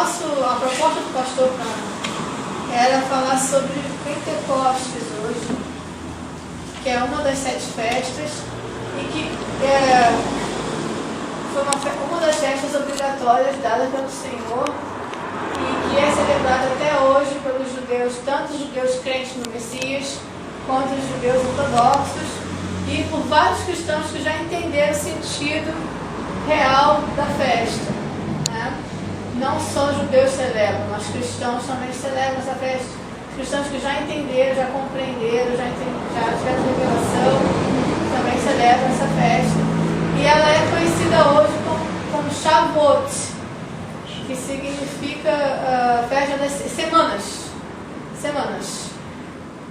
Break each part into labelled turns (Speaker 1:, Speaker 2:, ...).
Speaker 1: a proposta do pastor era falar sobre Pentecostes hoje, que é uma das 7 festas e que foi uma das festas obrigatórias dadas pelo Senhor e que é celebrada até hoje pelos judeus, tanto os judeus crentes no Messias, quanto os judeus ortodoxos e por vários cristãos que já entenderam o sentido real da festa, né? Não só judeus celebram, mas cristãos também celebram essa festa. Cristãos que já entenderam, já compreenderam, já tiveram revelação, também celebram essa festa. E ela é conhecida hoje como Shavuot, que significa festa das semanas.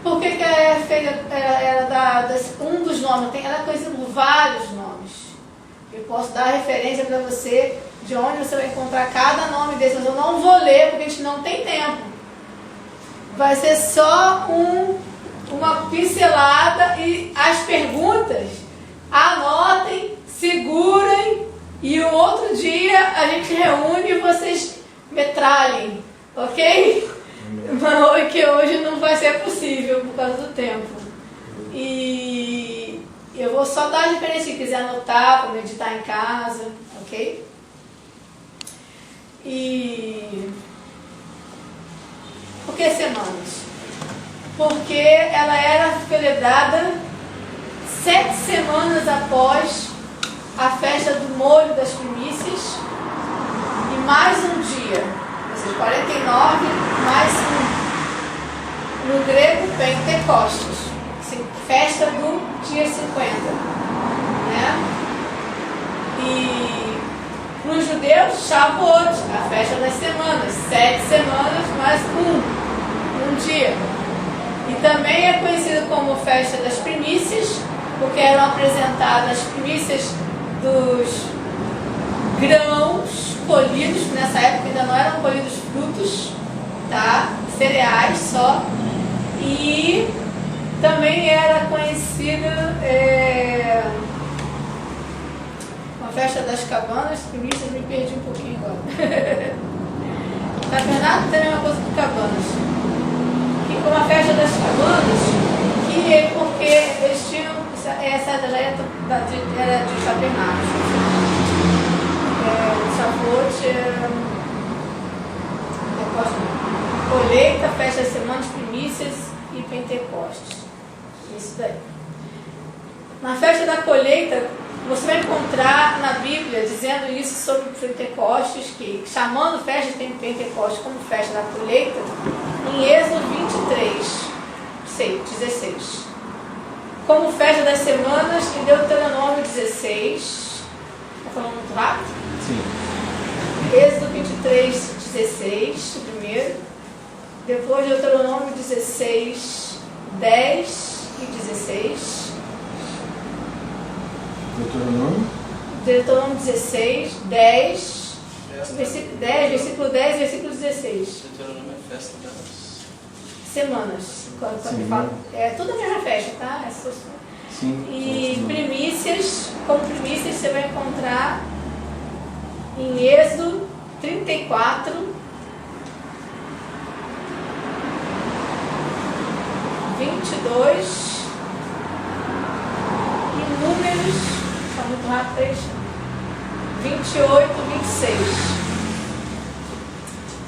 Speaker 1: Por que ela é feita, um dos nomes, ela é conhecida por vários nomes. Eu posso dar referência para você de onde você vai encontrar cada nome desse, mas eu não vou ler porque a gente não tem tempo. Vai ser só uma pincelada e as perguntas, anotem, segurem e o outro dia a gente reúne e vocês metralhem, ok? Mas que hoje não vai ser possível por causa do tempo. E eu vou só dar a referência se quiser anotar para meditar em casa, ok? E por que semanas? Porque ela era celebrada 7 semanas após a festa do molho das primícias e mais um dia, ou seja, 49 mais um. No grego, Pentecostes, festa do dia 50, né? E para os judeus, Shavuot, a festa das semanas, 7 semanas mais um dia. E também é conhecido como festa das primícias, porque eram apresentadas as primícias dos grãos colhidos, nessa época ainda não eram colhidos frutos, tá? Cereais só. E também era conhecida a festa das cabanas, primícias, me perdi um pouquinho agora. Tabernáculo também é uma coisa com cabanas. E como a festa das cabanas, porque eles tinham, essa já era de tabernáculo. Shavuot, colheita, festa das semanas, primícias e Pentecostes. Isso daí. Na festa da colheita, você vai encontrar na Bíblia dizendo isso sobre Pentecostes, que chamando festa de Pentecostes como festa da colheita, em Êxodo 16. Como festa das semanas, em Deuteronômio 16. Está falando muito rápido?
Speaker 2: Sim.
Speaker 1: Êxodo 16, o primeiro. Depois Deuteronômio 16, 10 e 16. Deuteronômio 16, 10, versículo 10, versículo 10 versículo 16.
Speaker 3: Deuteronômio é festa das
Speaker 1: semanas. Quando fala, é tudo a mesma festa, tá?
Speaker 2: Sim.
Speaker 1: E primícias, como primícias você vai encontrar em Êxodo 34, 22 e Números, está muito rápido, 28, 26.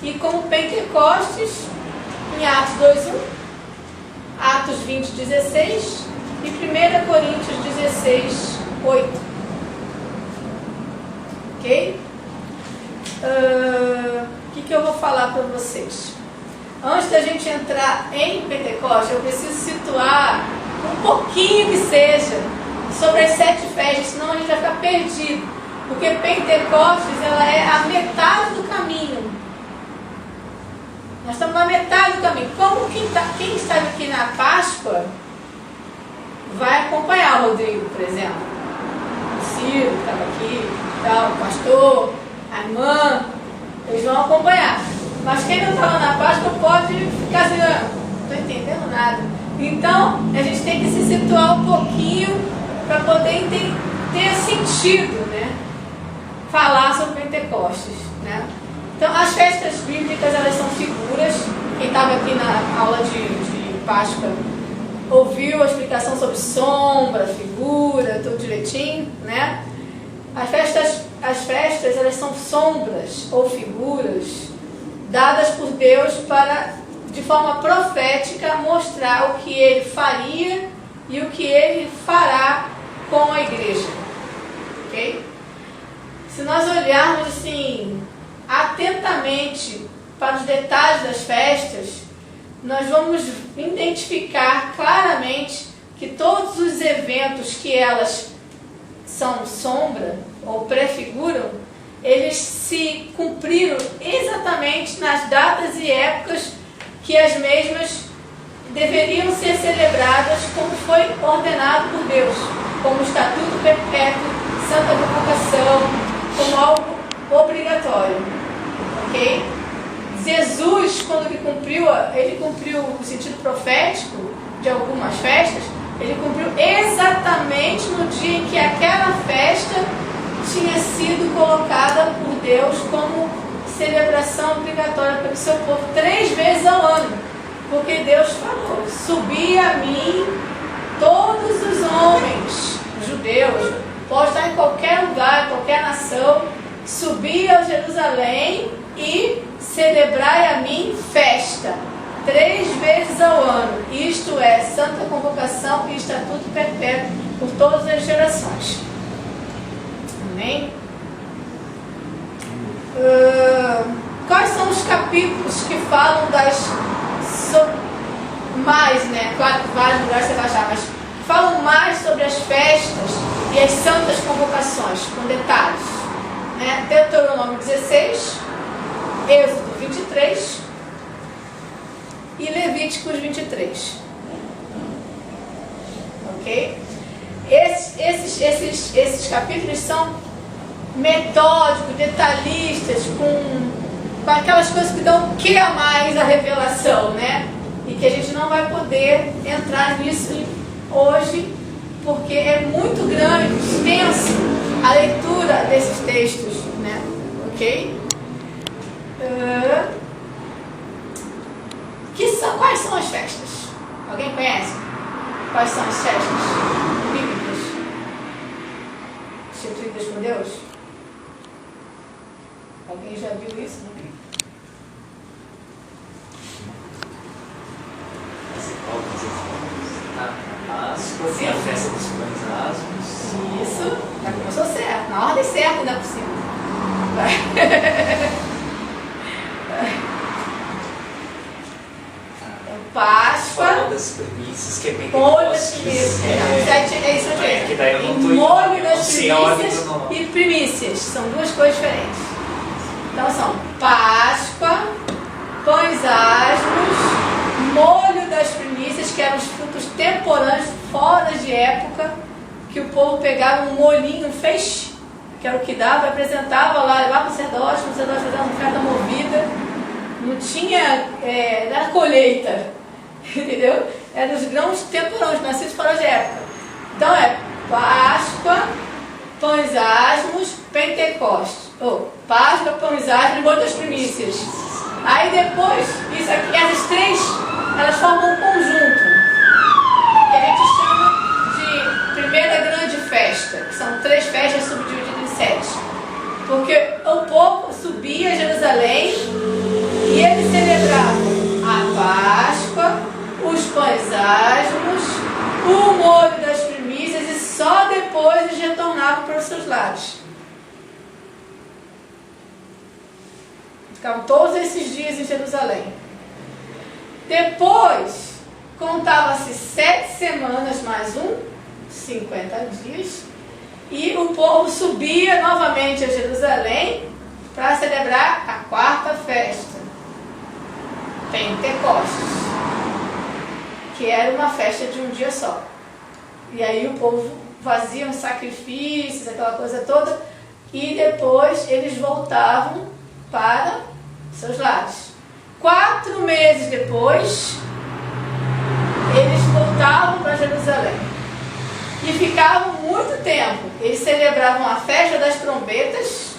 Speaker 1: E como Pentecostes, em Atos 2:1, Atos 20, 16 e 1 Coríntios 16, 8. Ok? O que eu vou falar para vocês? Antes da gente entrar em Pentecostes, eu preciso situar um pouquinho que seja sobre as 7 festas, senão a gente vai ficar perdido. Porque Pentecostes, ela é a metade do caminho. Nós estamos na metade do caminho. Como quem está aqui na Páscoa vai acompanhar o Rodrigo, por exemplo. O Ciro, que estava aqui, tal, o pastor, a irmã, eles vão acompanhar. Mas quem não estava na Páscoa pode ficar assim, não estou entendendo nada. Então, a gente tem que se situar um pouquinho para poder ter sentido, né? Falar sobre Pentecostes, né? Então, as festas bíblicas, elas são figuras. Quem estava aqui na aula de Páscoa ouviu a explicação sobre sombra, figura, tudo direitinho, né? As festas, elas são sombras ou figuras dadas por Deus para, de forma profética, mostrar o que Ele faria e o que Ele fará com a igreja. Ok? Se nós olharmos assim, atentamente para os detalhes das festas, nós vamos identificar claramente que todos os eventos que elas são sombra ou prefiguram, eles se cumpriram exatamente nas datas e épocas que as mesmas deveriam ser celebradas como foi ordenado por Deus, como estatuto perpétuo, santa convocação, como algo obrigatório. Ok? Jesus, quando ele cumpriu o sentido profético de algumas festas, ele cumpriu exatamente no dia em que aquela festa tinha sido colocada por Deus como celebração obrigatória para o seu povo 3 vezes ao ano. Porque Deus falou: subi a mim todos os homens judeus, pode estar em qualquer lugar, em qualquer nação, subi a Jerusalém e celebrai a mim festa 3 vezes ao ano. Isto é santa convocação e estatuto perpétuo por todas as gerações. Amém? Quais são os capítulos que falam mais, né? Claro que vários lugares você vai achar, mas falam mais sobre as festas e as santas convocações, com detalhes, né? Deuteronômio 16, Êxodo 23 e Levíticos 23. Ok? Esses capítulos são metódicos, detalhistas, com aquelas coisas que dão o que a mais a revelação, né? E que a gente não vai poder entrar nisso hoje, porque é muito grande, extenso a leitura desses textos, né? Ok? Quais são as festas? Alguém conhece? Quais são as festas bíblicas instituídas por Deus? Alguém já viu isso?
Speaker 2: Páscoa, tem a festa dos pães asmos.
Speaker 1: Isso, já começou certo, na ordem certa ainda por cima. Páscoa,
Speaker 2: Molho das primícias, que é bem
Speaker 1: molho das primícias, é isso aqui.
Speaker 2: Que daí eu não tô
Speaker 1: molho das primícias
Speaker 2: não.
Speaker 1: E primícias, são duas coisas diferentes. Então são Páscoa, pães asmos, molho das primícias, que eram os frutos temporâneos, fora de época, que o povo pegava um molhinho, um feixe, que era o que dava, apresentava lá, levava o sacerdote fazia uma oferta movida, não tinha, não era colheita, entendeu? Eram os grãos temporâneos, nascidos fora de época. Então é Páscoa, pães asmos, Pentecostes. Páscoa, pães asmos, molho das primícias. Aí depois, isso aqui, essas três, elas formam um conjunto, que a gente chama de primeira grande festa, que são 3 festas subdivididas em 7. Porque o povo subia a Jerusalém e eles celebravam a Páscoa, os pães asmos, o molho das primícias, e só depois eles retornavam para os seus lares. Ficavam todos esses dias em Jerusalém. Depois, contava-se 7 semanas mais 50 dias, e o povo subia novamente a Jerusalém para celebrar a 4ª festa, Pentecostes, que era uma festa de um dia só. E aí o povo fazia os sacrifícios, aquela coisa toda, e depois eles voltavam para seus lares. 4 meses depois, eles voltavam para Jerusalém e ficavam muito tempo. Eles celebravam a festa das trombetas,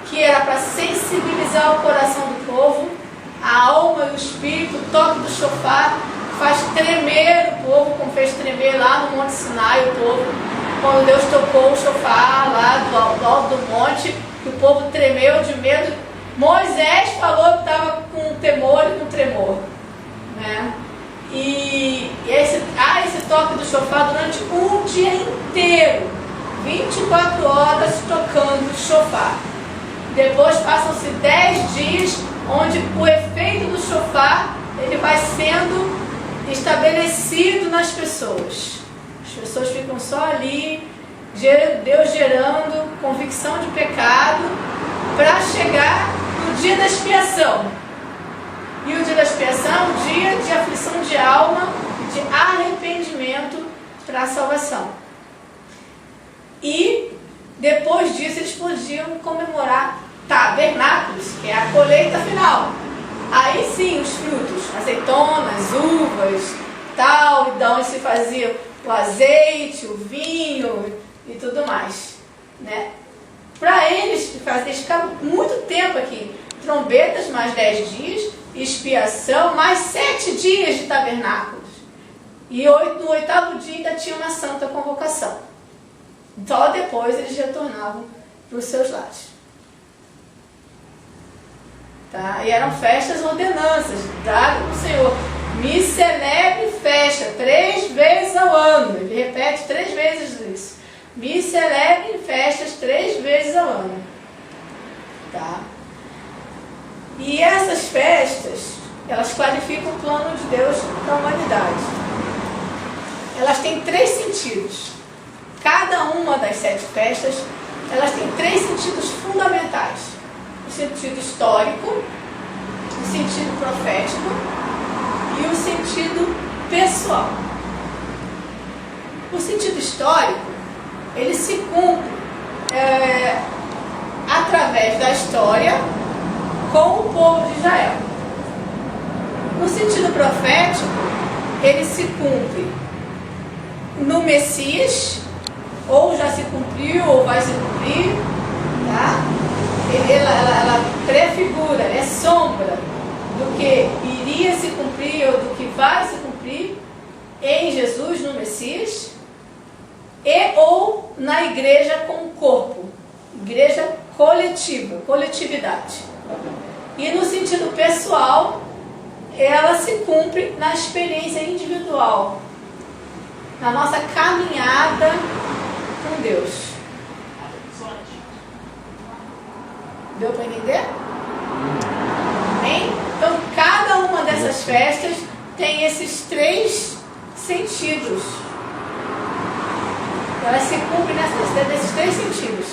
Speaker 1: que era para sensibilizar mobilizar o coração do povo, a alma e o espírito. O toque do shofar faz tremer o povo, como fez tremer lá no Monte Sinai o povo, quando Deus tocou o shofar lá do alto do monte, que o povo tremeu de medo. Moisés falou que estava com temor e com tremor, né? E esse toque do shofar durante um dia inteiro, 24 horas tocando o shofar. Depois passam-se 10 dias, onde o efeito do shofar ele vai sendo estabelecido nas pessoas. As pessoas ficam só ali, Deus gerando convicção de pecado, para chegar no dia da expiação. E o dia da expiação é um dia de aflição de alma, de arrependimento para a salvação. E depois disso eles podiam comemorar tabernáculos, que é a colheita final. Aí sim os frutos, azeitonas, uvas, tal, e de onde se fazia o azeite, o vinho e tudo mais, né? Para eles ficavam muito tempo aqui. Trombetas mais 10 dias, expiação mais 7 dias de tabernáculos. E no 8º dia ainda tinha uma santa convocação. Só depois eles retornavam para os seus lares. Tá? E eram festas ordenanças, dadas pelo Senhor. Me celebre festa 3 vezes ao ano. Ele repete 3 vezes isso. Me celebre festas 3 vezes ao ano. Tá? E essas festas, elas clarificam o plano de Deus para a humanidade. Elas têm 3 sentidos. Cada uma das 7 festas, elas têm 3 sentidos fundamentais. O sentido histórico, o sentido profético e o sentido pessoal. O sentido histórico, ele se cumpre através da história com o povo de Israel. No sentido profético, ele se cumpre no Messias, ou já se cumpriu, ou vai se cumprir, tá? Ela prefigura, é sombra do que iria se cumprir ou do que vai se cumprir em Jesus, no Messias, e ou na igreja como corpo, igreja coletiva, coletividade. E no sentido pessoal, ela se cumpre na experiência individual, na nossa caminhada com Deus. Deu para entender? Amém? Então, cada uma dessas festas tem esses 3 sentidos. Elas se cumprem nesses 3 sentidos.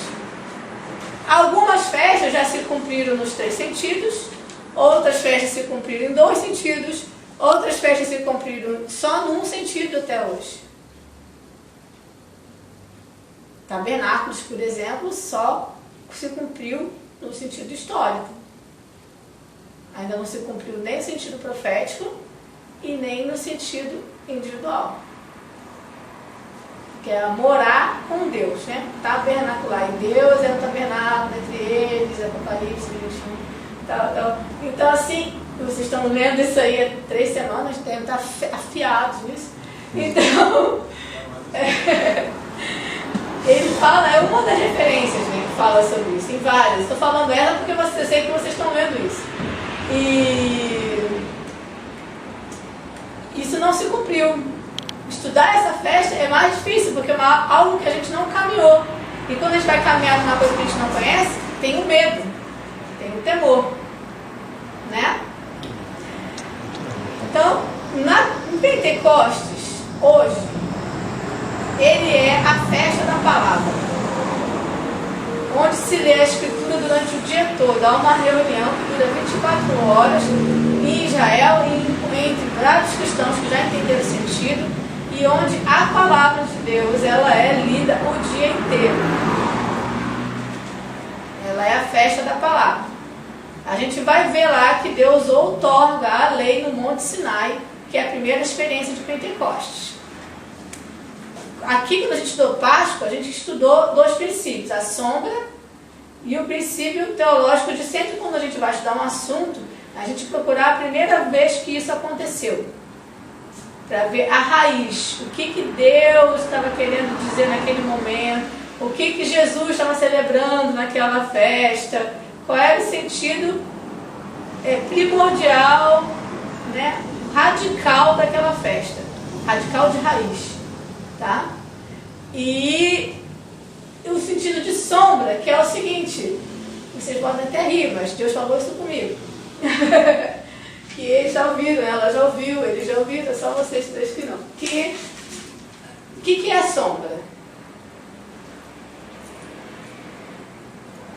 Speaker 1: Algumas festas já se cumpriram nos 3 sentidos, outras festas se cumpriram em 2 sentidos, outras festas se cumpriram só num sentido até hoje. Tabernáculos, por exemplo, só se cumpriu no sentido histórico. Ainda não se cumpriu nem no sentido profético e nem no sentido individual. Que é morar com Deus, né? Tabernacular. E Deus é o tabernáculo entre eles, Apocalipse 21. Então, assim, vocês estão lendo isso aí há 3 semanas, devem estar afiados nisso. Então, ele fala, é uma das referências, né, que fala sobre isso, tem várias. Estou falando ela porque eu sei que vocês estão lendo isso. E isso não se cumpriu. Estudar essa festa é mais difícil, porque é algo que a gente não caminhou. E quando a gente vai caminhar numa coisa que a gente não conhece, tem o medo, tem o temor, né? Então, em Pentecostes, hoje, ele é a festa da palavra, onde se lê a Escritura durante o dia todo. Há uma reunião que dura 24 horas em Israel, entre vários cristãos que já entenderam o sentido, e onde a palavra de Deus ela é lida o dia inteiro. Ela é a festa da palavra. A gente vai ver lá que Deus outorga a lei no Monte Sinai, que é a primeira experiência de Pentecostes. Aqui, quando a gente estudou Páscoa, a gente estudou 2 princípios, a sombra e o princípio teológico de sempre quando a gente gente vai estudar um assunto, a gente procurar a primeira vez que isso aconteceu. Para ver a raiz, o que Deus estava querendo dizer naquele momento, o que Jesus estava celebrando naquela festa, qual era o sentido primordial, né, radical daquela festa, radical de raiz, tá? E o sentido de sombra, que é o seguinte, vocês podem até rir, mas Deus falou isso comigo. Que eles já ouviram, ela já ouviu, eles já ouviram, é só vocês três que não. O que é a sombra?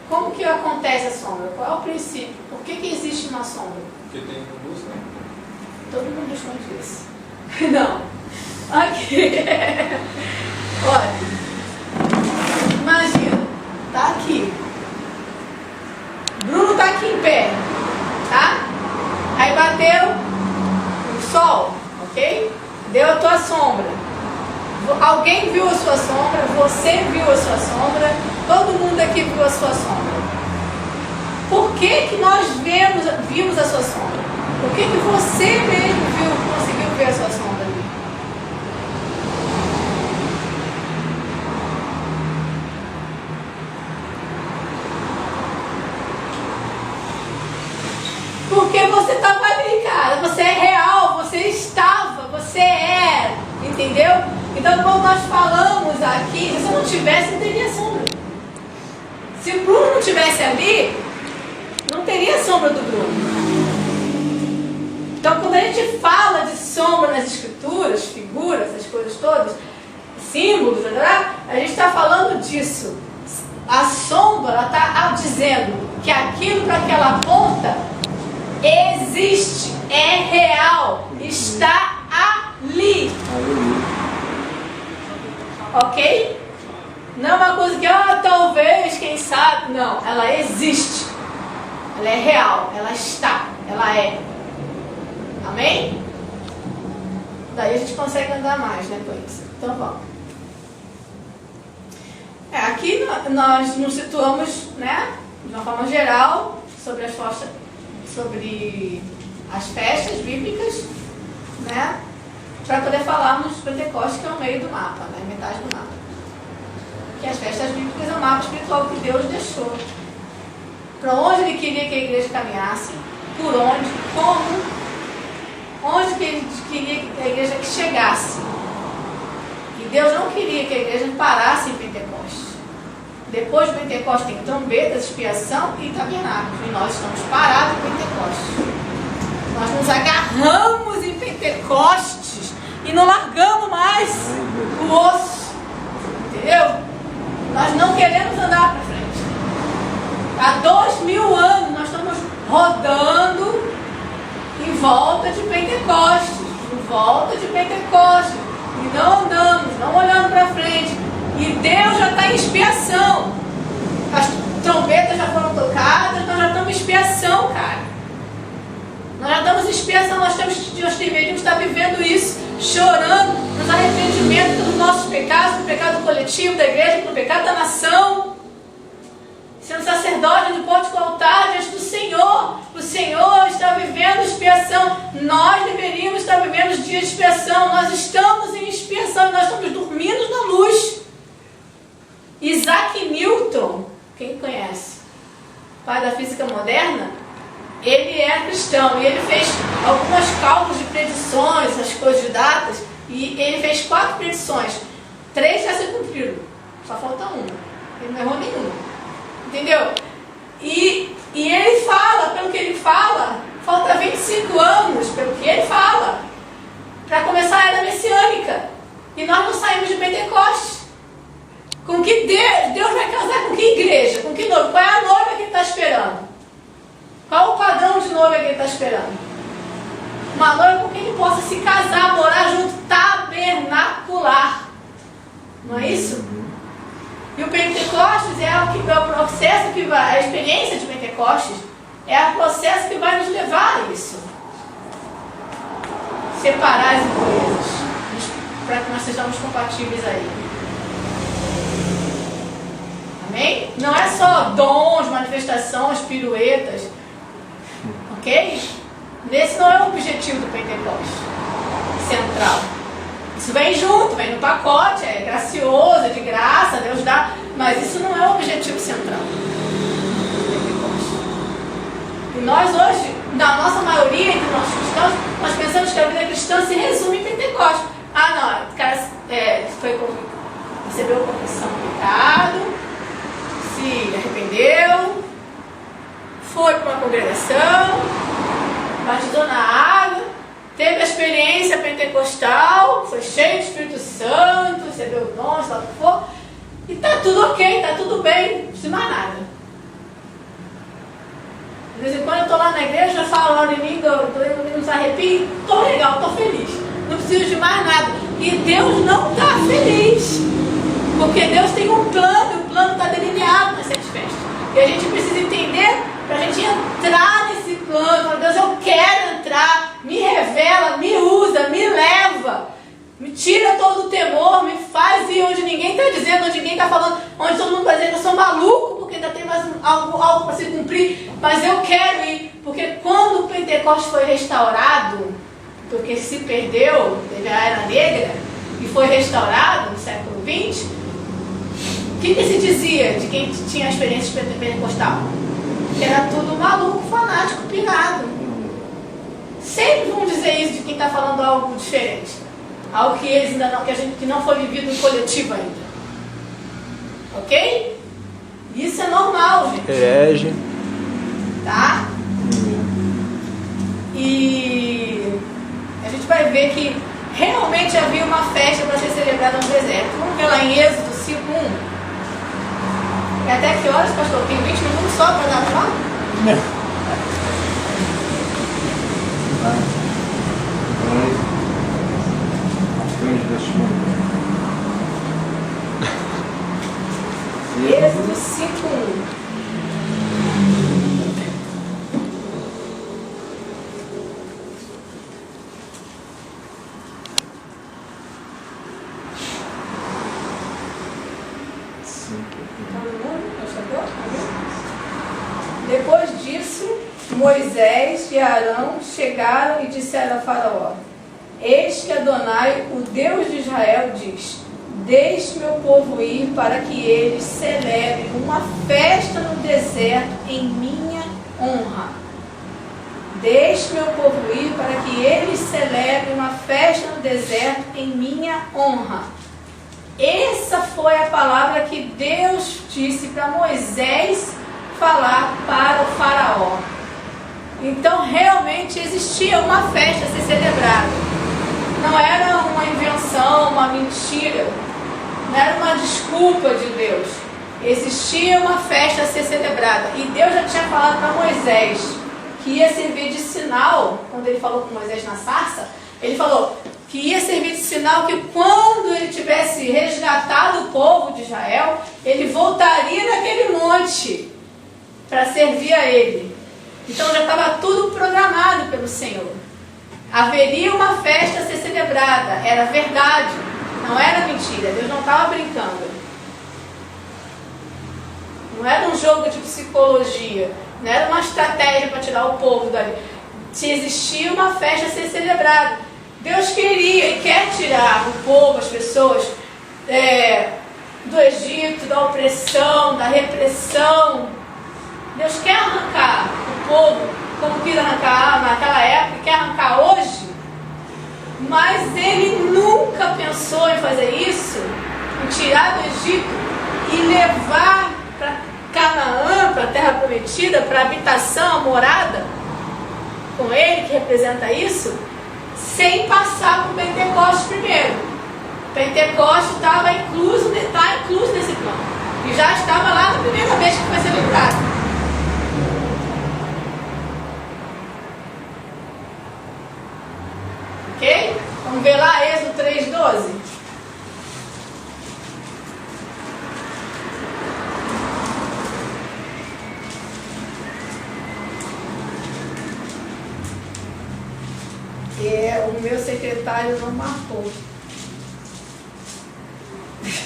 Speaker 1: Como que acontece a sombra? Qual é o princípio? Por que existe uma sombra?
Speaker 3: Porque tem luz, né?
Speaker 1: Todo mundo responde isso. Não. Aqui. Olha. Imagina. Tá aqui. Bruno tá aqui em pé. Tá? Aí bateu o sol. Ok? Deu a tua sombra. Alguém viu a sua sombra. Você viu a sua sombra. Todo mundo aqui viu a sua sombra. Por que nós vimos a sua sombra? Por que você mesmo conseguiu ver a sua sombra ali? Porque você estava ali, cara. Você é real, você estava, você era. Entendeu? Então, quando nós falamos aqui, se você não tivesse, não teria sombra. Se o Bruno não estivesse ali, não teria sombra do Bruno. Então, quando a gente fala de sombra nas escrituras, figuras, essas coisas todas, símbolos, a gente está falando disso. A sombra está dizendo que aquilo para que ela aponta existe, é real, está ali. Ok? Não é uma coisa que, talvez, quem sabe. Não, ela existe. Ela é real, ela está, ela é. Amém? Daí a gente consegue andar mais, né, com isso. Então vamos. Aqui nós nos situamos, né, de uma forma geral, sobre as festas bíblicas, né, para poder falarmos de Pentecostes, que é o meio do mapa, né, metade do mapa. Que as festas bíblicas é o mapa espiritual que Deus deixou. Para onde Ele queria que a igreja caminhasse, por onde, como, onde que Ele queria que a igreja chegasse. E Deus não queria que a igreja parasse em Pentecostes. Depois de Pentecostes tem trombetas, expiação e tabernáculos. E nós estamos parados em Pentecostes. Nós nos agarramos em Pentecostes e não largamos mais o osso. Entendeu? Nós não queremos andar para frente. Há 2000 anos nós estamos rodando em volta de Pentecostes. Em volta de Pentecostes. E não andamos, não olhando para frente. E Deus já está em expiação. As trombetas já foram tocadas, nós já estamos em expiação, cara. Nós já estamos em expiação, nós deveríamos estar vivendo isso, chorando nos arrependimentos dos nossos pecados, do pecado coletivo da igreja, do pecado da nação. Sendo sacerdote no pórtico do altar diante do Senhor. O Senhor está vivendo expiação. Nós deveríamos estar vivendo os dias de expiação. Nós estamos em expiação, nós estamos dormindo na luz. Isaac Newton, quem conhece? Pai da física moderna, ele é cristão e ele fez algumas cálculos de predições, essas coisas de datas, e ele fez 4 predições. 3 já se cumpriram, só falta uma. Ele não errou nenhuma. Entendeu? E ele fala, pelo que ele fala, falta 25 anos, pelo que ele fala, para começar a era messiânica. E nós não saímos de Pentecostes. Com que Deus vai casar com que igreja? Com que noiva? Qual é a noiva que ele está esperando? Qual o padrão de noiva que ele está esperando? Uma noiva com quem ele possa se casar, morar junto, tabernacular. Não é isso? E o Pentecostes é o processo que vai, a experiência de Pentecostes é o processo que vai nos levar a isso. Separar as impurezas, para que nós sejamos compatíveis a Ele. Amém? Não é só dons, manifestações, piruetas. Ok? Esse não é o objetivo do Pentecostes central. Isso vem junto, vem no pacote, é gracioso, é de graça, Deus dá, mas isso não é o objetivo central do Pentecostes. E nós hoje, na nossa maioria entre nós cristãos, nós pensamos que a vida cristã se resume em Pentecostes. Ah, não, o cara recebeu confissão do pecado, se arrependeu, foi para uma congregação, batizou na água, teve a experiência pentecostal, foi cheio do Espírito Santo, recebeu o dom, sei lá o que for, e está tudo ok, está tudo bem, não precisa mais nada. De vez em quando eu estou lá na igreja, falo lá em língua, não se arrepio, estou legal, estou feliz, não preciso de mais nada. E Deus não está feliz, porque Deus tem um plano, e o plano está delineado nas 7 festas. E a gente precisa entender, para a gente entrar nesse plano, Deus, eu quero entrar, me revela, me usa, me leva, me tira todo o temor, me faz ir onde ninguém está dizendo, onde ninguém está falando, onde todo mundo está dizendo que eu sou maluco, porque ainda tem mais algo para se cumprir, mas eu quero ir, porque quando o Pentecostes foi restaurado, porque se perdeu, teve a Era Negra, e foi restaurado no século XX, o que se dizia de quem tinha a experiência pentecostal? Que era tudo maluco, fanático, pirado. Sempre vão dizer isso de quem está falando algo diferente. Algo que eles ainda não, que não foi vivido em coletivo ainda. Ok? Isso é normal, gente.
Speaker 3: Herege.
Speaker 1: Tá? E a gente vai ver que realmente havia uma festa para ser celebrada no deserto. Vamos ver lá em Êxodo 5:1. E até que horas, pastor? Tem 20 minutos só para dar falar?
Speaker 3: Não.
Speaker 1: Êxodo 5:1. Depois disso, Moisés e Arão chegaram e disseram a Faraó: Eis que Adonai, o Deus de Israel, diz: Deixe meu povo ir para que eles celebrem uma festa no deserto em minha honra. Deixe meu povo ir para que eles celebrem uma festa no deserto em minha honra. Essa foi a palavra que Deus disse para Moisés falar para o Faraó. Então realmente existia uma festa a ser celebrada. Não era uma invenção, uma mentira. Não era uma desculpa de Deus. Existia uma festa a ser celebrada. E Deus já tinha falado para Moisés que ia servir de sinal. Quando ele falou com Moisés na sarça, ele falou que ia servir de sinal que quando ele tivesse resgatado o povo de Israel, ele voltaria naquele monte para servir a ele. Então já estava tudo programado pelo Senhor. Haveria uma festa a ser celebrada, era verdade, não era mentira, Deus não estava brincando. Não era um jogo de psicologia, não era uma estratégia para tirar o povo dali. Se existia uma festa a ser celebrada, Deus queria e quer tirar o povo, as pessoas, do Egito, da opressão, da repressão. Deus quer arrancar o povo, como quis arrancar naquela época, quer arrancar hoje, mas ele nunca pensou em fazer isso, em tirar do Egito e levar para Canaã, para a terra prometida, para a habitação, a morada, com ele, que representa isso, sem passar por Pentecostes primeiro. Pentecostes está incluso nesse plano, e já estava lá na primeira vez que foi celebrado. Ok? Vamos ver lá, Êxodo 3:12. O meu secretário não marcou.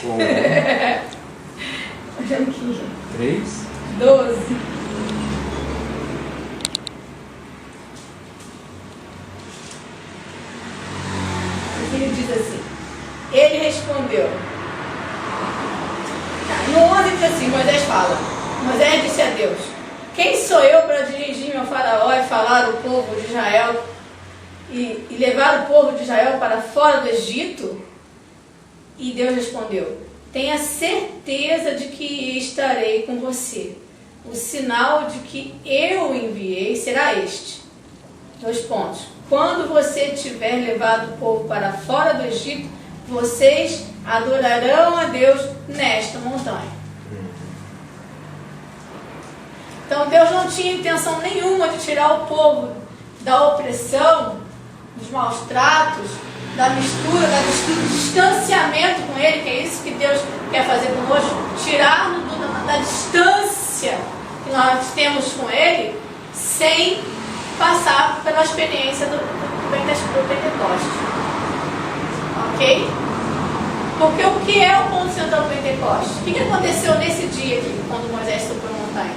Speaker 1: Olha aqui.
Speaker 3: 3.
Speaker 1: 12. diz assim: ele respondeu. No 11 diz assim, Moisés fala, Moisés disse a Deus: quem sou eu para dirigir-me ao faraó e falar ao povo de Israel e levar o povo de Israel para fora do Egito? E Deus respondeu: tenha certeza de que estarei com você. O sinal de que eu o enviei será este. 2 pontos. Quando você tiver levado o povo para fora do Egito, vocês adorarão a Deus nesta montanha. Então Deus não tinha intenção nenhuma de tirar o povo da opressão, dos maus tratos, da mistura, do distanciamento com Ele, que é isso que Deus quer fazer conosco, tirar-nos da distância que nós temos com Ele, sem passar pela experiência do Pentecostes. Ok? Porque o que é o ponto central do Pentecostes? O que aconteceu nesse dia aqui, quando Moisés subiu a montanha?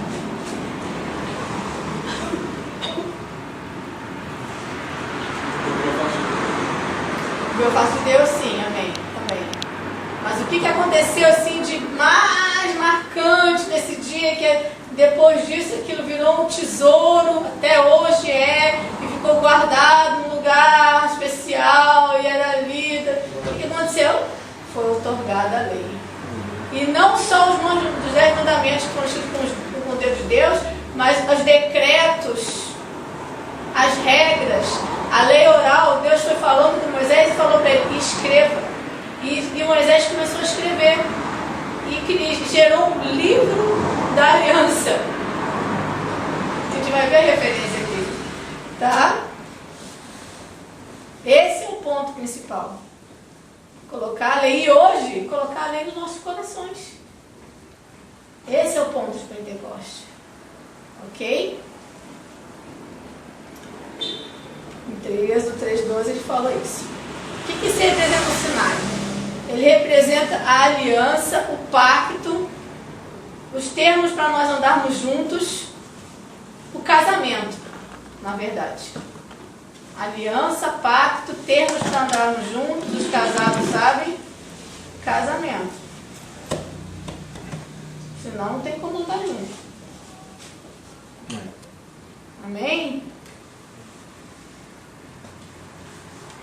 Speaker 1: Eu faço de Deus, sim, amém, também. Mas o que aconteceu assim de mais marcante nesse dia, que depois disso aquilo virou um tesouro, até hoje e ficou guardado num lugar especial e era lido. O que aconteceu? Foi outorgada a lei. E não só os 10 mandamentos que foram escritos com o dedo de Deus, mas os decretos, as regras, a lei oral. Deus foi falando com Moisés e falou para ele: escreva. E Moisés começou a escrever. E gerou um livro da aliança. A gente vai ver a referência aqui. Tá? Esse é o ponto principal. Colocar a lei. E hoje, colocar a lei nos nossos corações. Esse é o ponto de Pentecostes. Ok? Em Êxodo 3:12 ele fala isso. O que se representa o Sinai? Ele representa a aliança, o pacto, os termos para nós andarmos juntos, o casamento, na verdade. Aliança, pacto, termos para andarmos juntos, os casados sabem, casamento. Senão não tem como andar junto. Amém?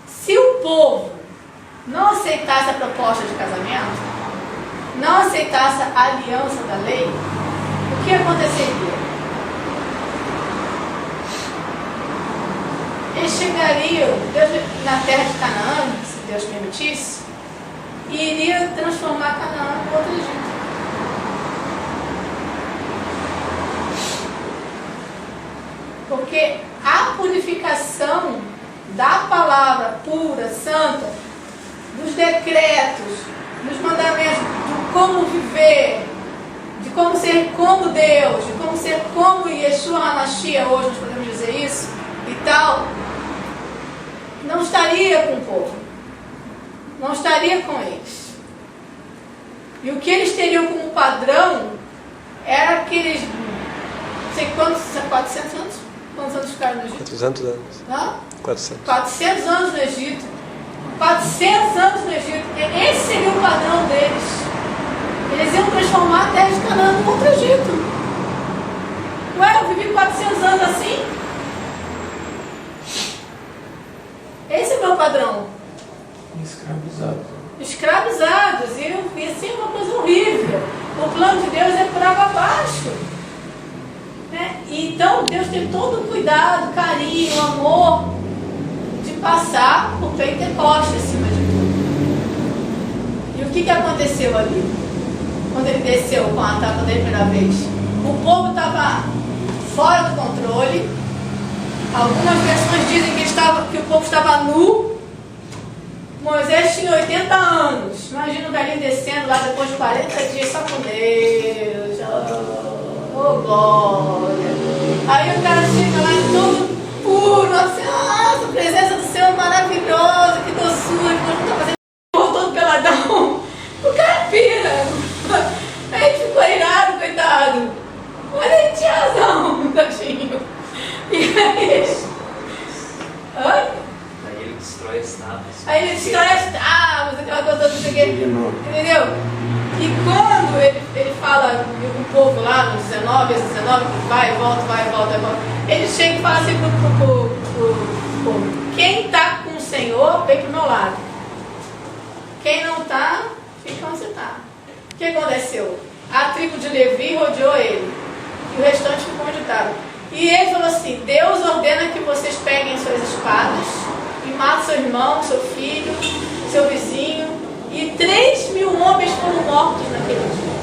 Speaker 1: Se o povo não aceitasse a proposta de casamento, não aceitasse a aliança da lei, o que aconteceria? Eles chegariam na terra de Canaã, se Deus permitisse, e iria transformar Canaã em outro Egito. Porque a purificação da palavra pura, santa, dos decretos, dos mandamentos, de como viver, de como ser como Deus, de como ser como Yeshua HaMashiach, hoje nós podemos dizer isso, e tal, não estaria com o povo, não estaria com eles. E o que eles teriam como padrão era aqueles, não sei quantos, 400 anos? Quantos anos ficaram no Egito?
Speaker 3: 400 anos.
Speaker 1: Não?
Speaker 3: 400.
Speaker 1: 400 anos no Egito. 400 anos no Egito. Esse seria o padrão deles. Eles iam transformar a terra de Canaã num outro Egito. Ué, eu vivi 400 anos assim? Esse é o meu padrão.
Speaker 2: Escravizados.
Speaker 1: Escravizados. E eu vi assim uma coisa horrível. O plano de Deus é por água abaixo. Então Deus tem todo o cuidado, carinho, amor de passar por Pentecostes acima de tudo. E o que aconteceu ali? Quando ele desceu com a tábua da primeira vez? O povo estava fora do controle. Algumas versões dizem que o povo estava nu. Moisés tinha 80 anos. Imagina o velhinho descendo lá depois de 40 dias só com Deus. Oh, glória. Aí o cara chega lá todo puro, assim, nossa, a presença do Senhor é maravilhosa, que doçura, que Deus não está fazendo todo peladão. O cara pira. Aí ficou irado, coitado. Mas ele tinha razão, tadinho. E aí... Oi?
Speaker 2: Daí ele destrói a estátua.
Speaker 1: Aí ele destrói as tábuas, aquela coisa toda, não sei o quê. Entendeu? E quando ele fala com o povo lá no 19, que vai e volta, ele chega e fala assim pro povo: quem está com o Senhor, vem pro meu lado. Quem não está, fica onde você está. O que aconteceu? A tribo de Levi rodeou ele. E o restante ficou onde estava. E ele falou assim: Deus ordena que vocês peguem suas espadas e matem seu irmão, seu filho, seu vizinho. E 3.000 homens foram mortos naquele dia.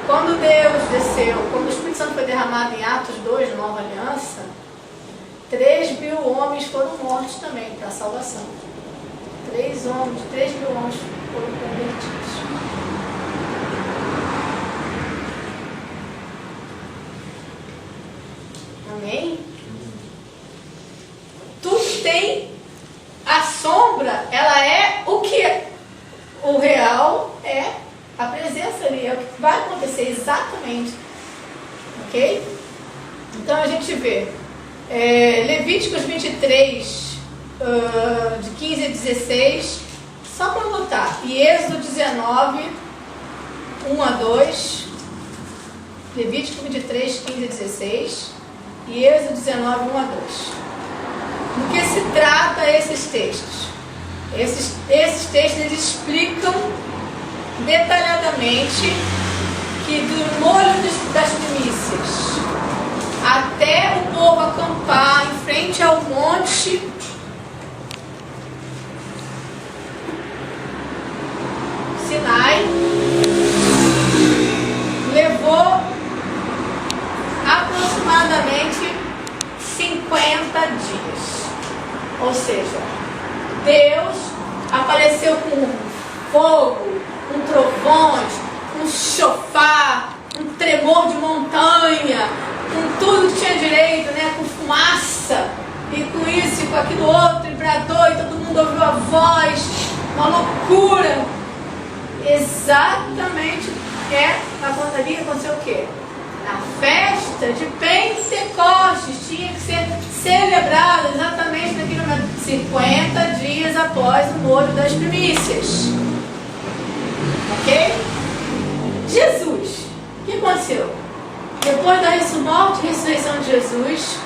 Speaker 1: Quando Deus desceu, quando o Espírito Santo foi derramado em Atos 2, Nova Aliança, 3.000 homens foram mortos também para a salvação. 3.000 homens foram convertidos. Amém? Tudo tem a sombra, ela é o que é. O real é a presença ali, é o que vai acontecer exatamente. Ok? Então a gente vê Levíticos 23, de 15 a 16, só para anotar. E Êxodo 19, 1 a 2. Levítico 23, 15 a 16. E Êxodo 19, 1 a 2. Do que se trata esses textos? Esses textos eles explicam detalhadamente que do molho das primícias até o povo acampar em frente ao monte Sinai, levou aproximadamente 50 dias. Ou seja, Deus apareceu com fogo, com trovões, com chofar, um tremor de montanha, com tudo que tinha direito, né? Com fumaça, e com isso, e com aquilo outro, e bradou, e todo mundo ouviu a voz, uma loucura. Exatamente ali aconteceu o quê? A festa de Pentecostes tinha que ser celebrada exatamente naquele momento, 50 dias após o molho das primícias. Ok? Jesus, o que aconteceu? Depois da morte e ressurreição de Jesus,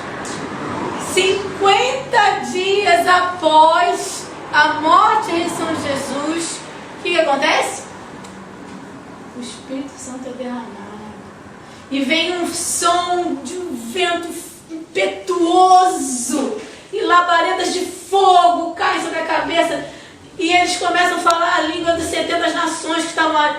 Speaker 1: 50 dias após a morte e ressurreição de Jesus, o que acontece? O Espírito Santo é derramado. E vem um som de um vento impetuoso, e labaredas de fogo caem sobre a cabeça, e eles começam a falar a língua das 70 nações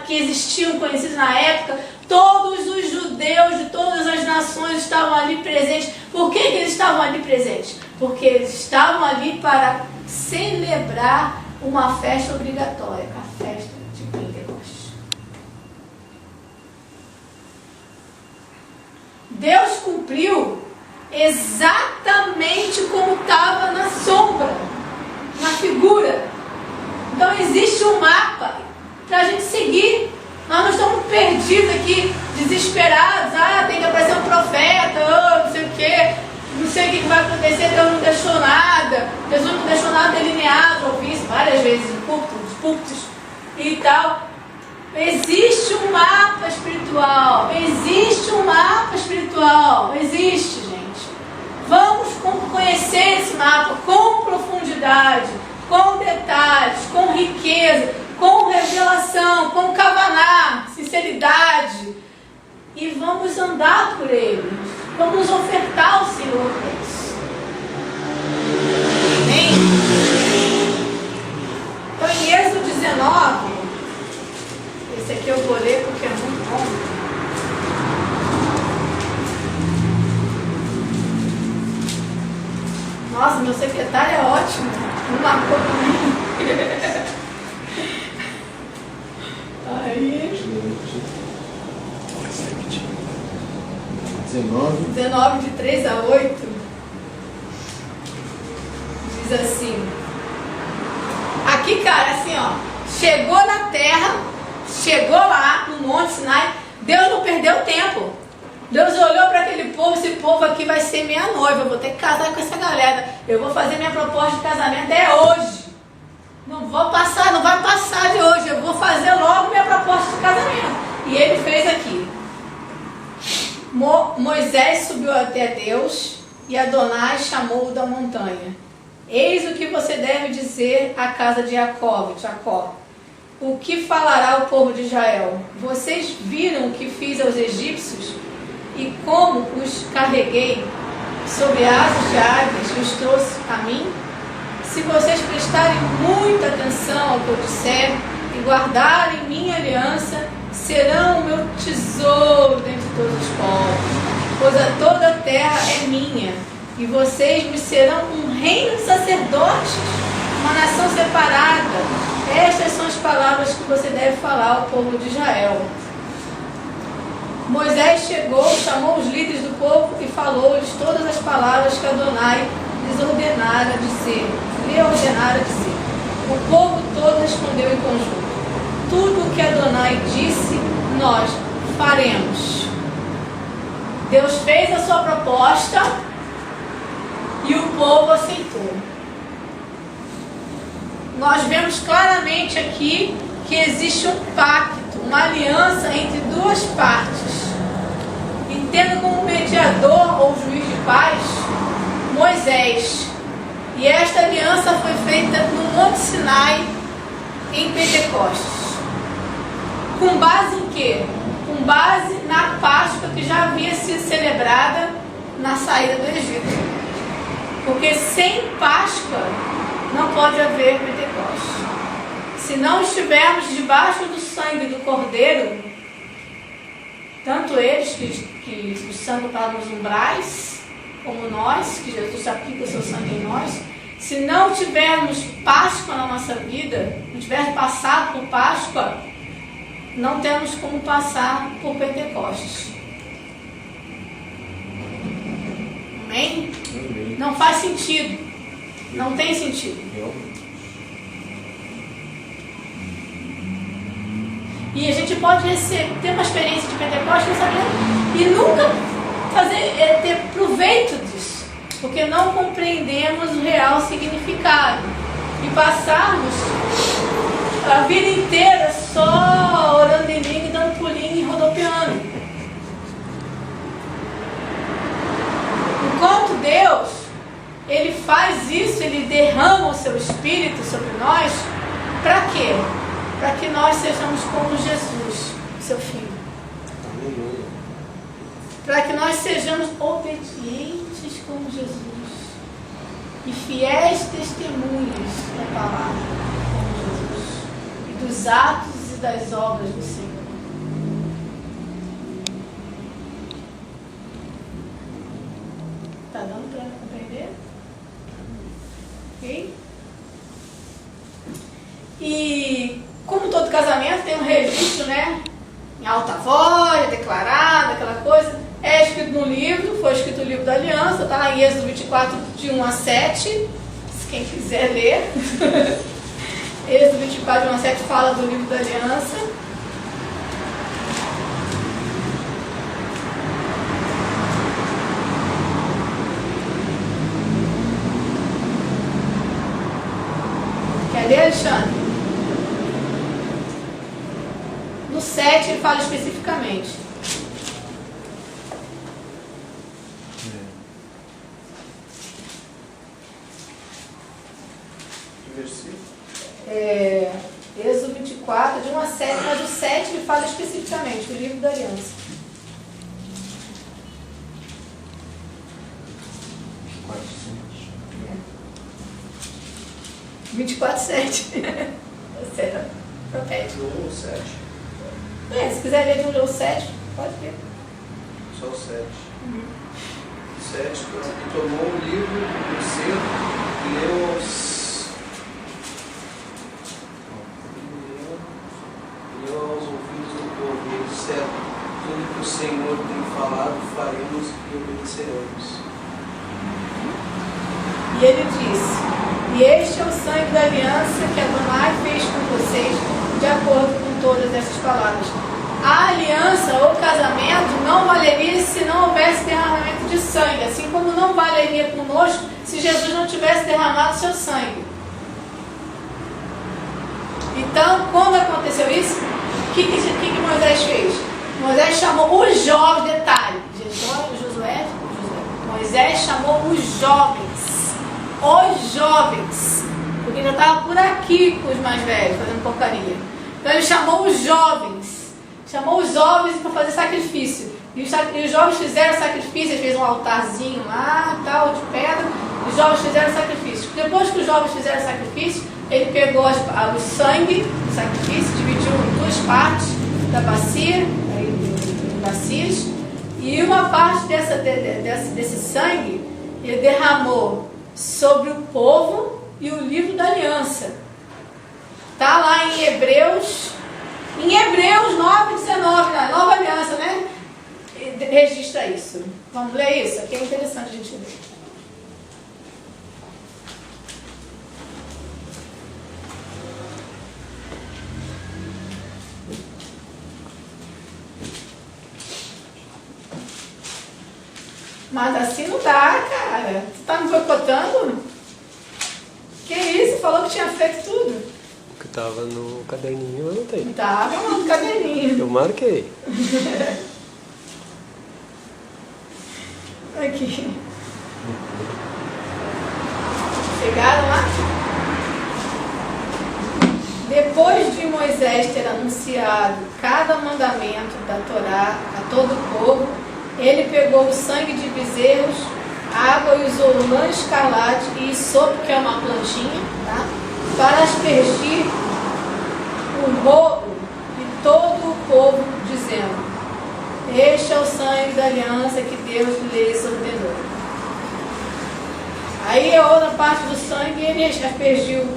Speaker 1: que existiam, conhecidas na época. Todos os judeus de todas as nações estavam ali presentes. Por que eles estavam ali presentes? Porque eles estavam ali para celebrar uma festa obrigatória, a festa de Pentecostes. Deus cumpriu exatamente como estava na sombra, na figura. Então existe um mapa para a gente seguir. Nós não estamos perdidos aqui, desesperados. Tem que aparecer um profeta, não sei o quê, não sei o que vai acontecer, Deus não deixou nada. Jesus não deixou nada delineado, eu ouvi isso várias vezes em púlpitos e tal. Existe um mapa espiritual, existe, gente. Vamos conhecer esse mapa com profundidade, com detalhes, com riqueza, com revelação, com kavaná, sinceridade. E vamos andar por ele. Vamos ofertar ao Senhor por isso. Amém? Então em Êxodo 19, esse aqui eu vou ler porque é muito bom. Nossa, meu secretário é ótimo. Não marcou comigo. Aí. 19, de 3 a 8. Diz assim. Aqui, cara, assim, ó. chegou na terra, chegou lá no Monte Sinai. Deus não perdeu tempo. Deus olhou para aquele povo, esse povo aqui vai ser minha noiva, eu vou ter que casar com essa galera, eu vou fazer minha proposta de casamento hoje. Não vai passar de hoje, eu vou fazer logo minha proposta de casamento. E ele fez aqui. Moisés subiu até Deus e Adonai chamou-o da montanha. Eis o que você deve dizer à casa de Jacó. O que falará o povo de Israel? Vocês viram o que fiz aos egípcios e como os carreguei sobre asas de águias e os trouxe a mim? Se vocês prestarem muita atenção ao que eu disser e guardarem minha aliança, serão o meu tesouro dentre todos os povos, pois toda a terra é minha, e vocês me serão um reino de sacerdotes, uma nação separada. Estas são as palavras que você deve falar ao povo de Israel. Moisés chegou, chamou os líderes do povo e falou-lhes todas as palavras que Adonai lhe ordenara dizer. O povo todo respondeu em conjunto: tudo o que Adonai disse, nós faremos. Deus fez a sua proposta e o povo aceitou. Nós vemos claramente aqui que existe um pacto, uma aliança entre duas partes. Entendo como mediador ou juiz de paz Moisés. E esta aliança foi feita no Monte Sinai, em Pentecostes. Com base em quê? Com base na Páscoa que já havia sido celebrada na saída do Egito. Porque sem Páscoa não pode haver Pentecostes. Se não estivermos debaixo do sangue do Cordeiro, tanto eles que o sangue está nos umbrais, como nós, que Jesus aplica o seu sangue em nós, se não tivermos Páscoa na nossa vida, não tivermos passado por Páscoa, não temos como passar por Pentecostes. Amém? Amém. Não faz sentido. Não tem sentido. E a gente pode ter uma experiência de Pentecostes e nunca ter proveito disso, porque não compreendemos o real significado e passarmos a vida inteira só orando em língua e dando pulinho e rodopiando. Enquanto Deus, Ele faz isso, Ele derrama o seu Espírito sobre nós, para quê? Para que nós sejamos como Jesus, seu Filho. Para que nós sejamos obedientes como Jesus e fiéis testemunhas da palavra como Jesus e dos atos e das obras do Senhor. Está dando para compreender? Ok? E como todo casamento tem um registro, né? Em alta voz, declarado, aquela coisa. É escrito no livro, foi escrito no livro da aliança, está lá em Êxodo 24, de 1 a 7. Se quem quiser ler. Êxodo 24, de 1 a 7 fala do livro da aliança. Quer ler, Alexandre? No 7 ele fala especificamente. Êxodo 24, de 1 a 7, mas o 7 ele fala especificamente, o livro da aliança. 24, 7. Você repete.
Speaker 3: 1 ou 7.
Speaker 1: Se quiser ler de 1 ao 7, pode ver.
Speaker 3: Só o 7. 7, e tomou o livro do selo e leu aos ouvidos do povo, e eles disseram: tudo que o Senhor tem falado, faremos e obedeceremos.
Speaker 1: E ele disse: e E este é o sangue da aliança que Adonai fez com vocês, de acordo com todas essas palavras. A aliança ou casamento não valeria se não houvesse derramamento de sangue, assim como não valeria conosco se Jesus não tivesse derramado seu sangue. Então, quando aconteceu isso, o que Moisés fez? Moisés chamou os jovens, detalhe, Moisés chamou os jovens, porque já estava por aqui com os mais velhos, fazendo porcaria. Então ele chamou os jovens para fazer sacrifício. E os jovens fizeram sacrifício, ele fez um altarzinho lá, tal, de pedra, e os jovens fizeram sacrifício. Depois que os jovens fizeram sacrifício, ele pegou o sangue do sacrifício, dividiu em duas partes da bacia, em bacias, e uma parte desse sangue ele derramou sobre o povo e o livro da aliança. Está lá em Hebreus 9:19, na nova aliança, né? Registra isso. Vamos ler isso? Aqui é interessante a gente ler. Mas assim não dá, cara. Tu tá me boicotando? Que isso? Falou que tinha feito tudo.
Speaker 4: Que tava no caderninho, eu não tenho.
Speaker 1: Tava no caderninho.
Speaker 4: Eu marquei.
Speaker 1: Aqui. Chegaram lá? Depois de Moisés ter anunciado cada mandamento da Torá a todo o povo, ele pegou o sangue de bezerros, água e usou lã escarlate e sopo, que é uma plantinha, tá? Para aspergir o rolo de todo o povo, dizendo: este é o sangue da aliança que Deus lhes ordenou. Aí a outra parte do sangue ele aspergiu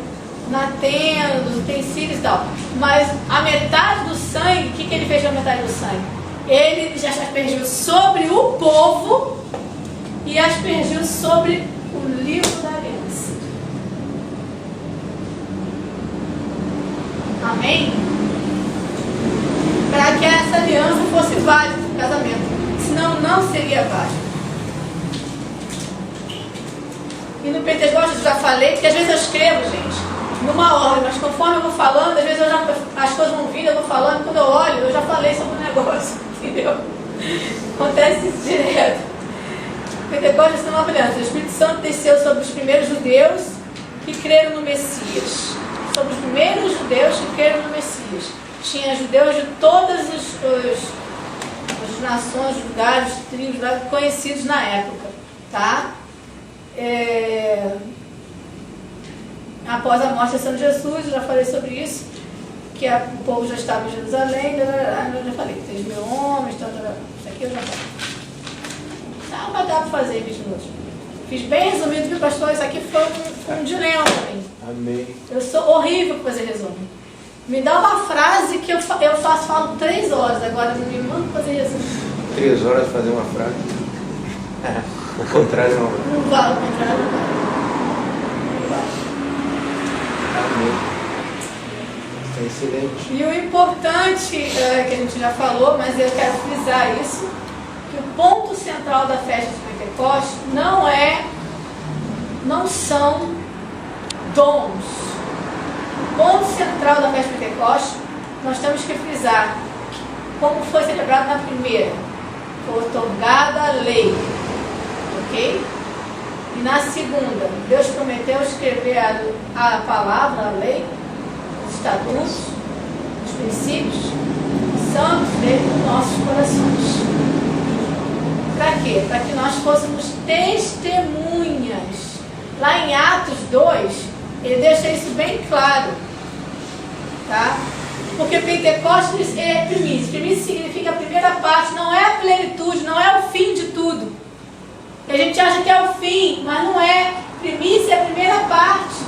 Speaker 1: na tenda, dos utensílios e tal. Mas a metade do sangue, o que ele fez com a metade do sangue? Ele já aspergiu sobre o povo e aspergiu sobre o livro da aliança. Amém? Para que essa aliança fosse válida no casamento. Senão não seria válida. E no Pentecostes eu já falei, que às vezes eu escrevo, gente, numa ordem, mas conforme eu vou falando, às vezes as coisas vão vindo, eu vou falando, quando eu olho, eu já falei sobre o negócio, entendeu? Acontece isso direto. Pentecostes é uma aliança. O Espírito Santo desceu sobre os primeiros judeus que creram no Messias. Sobre os primeiros judeus que creram no Messias. Tinha judeus de todas as nações, lugares, tribos conhecidos na época, tá? Após a morte de São Jesus, eu já falei sobre isso, que o povo já estava em Jerusalém, eu já falei, 3.000 homens, isso aqui eu já falei. Não vai dar para fazer 20 minutos. Fiz bem resumido, viu, pastor? Isso aqui foi um dilema para mim.
Speaker 3: Amém.
Speaker 1: Eu sou horrível para fazer resumo. Me dá uma frase que eu falo 3 horas, agora não me manda fazer resumo.
Speaker 3: 3 horas fazer uma frase? O contrário não.
Speaker 1: Não vai, o contrário não vai.
Speaker 3: Amém. Está excelente.
Speaker 1: E o importante, que a gente já falou, mas eu quero frisar isso, que o ponto central da festa de Pentecostes não são dons. O ponto central da festa de Pentecostes, nós temos que frisar como foi celebrado na primeira. Foi otorgada a lei, ok? E na segunda, Deus prometeu escrever a palavra, a lei, os estatutos, os princípios santos dele nos nossos corações. Para quê? Para que nós fôssemos testemunhas. Lá em Atos 2, ele deixa isso bem claro, tá? Porque Pentecostes é primícia. Primícia significa a primeira parte, não é a plenitude, não é o fim de tudo. A gente acha que é o fim, mas não é. Primícia é a primeira parte.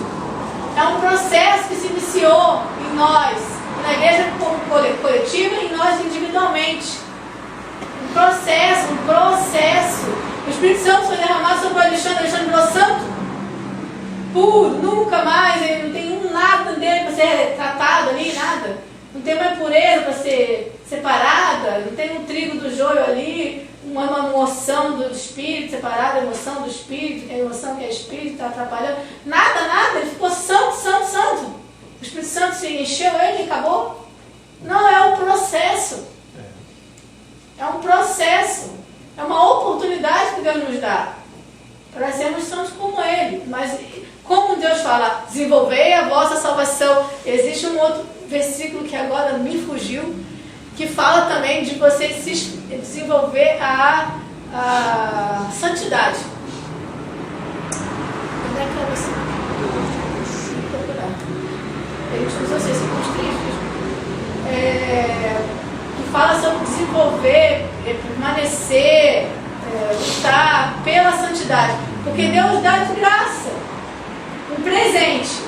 Speaker 1: É um processo que se iniciou em nós, na igreja como coletiva e em nós individualmente. Um processo. O Espírito Santo foi derramado sobre o Alexandre virou santo. puro, nunca mais, ele não tem nada dele para ser tratado ali, nada. Não tem uma impureza para ser separada, não tem um trigo do joio ali, uma emoção do espírito separada, a emoção do espírito, a emoção que é espírito, está atrapalhando. Nada, ele ficou santo. O Espírito Santo se encheu ele e acabou. Não, é um processo. É um processo. É uma oportunidade que Deus nos dá para sermos santos como Ele. Mas como Deus fala, desenvolvei a vossa salvação. Existe um outro versículo que agora me fugiu, que fala também de você desenvolver a santidade. Onde é que é você? Vou procurar. A gente usa esses três que fala sobre desenvolver, permanecer, lutar pela santidade. Porque Deus dá de graça um presente.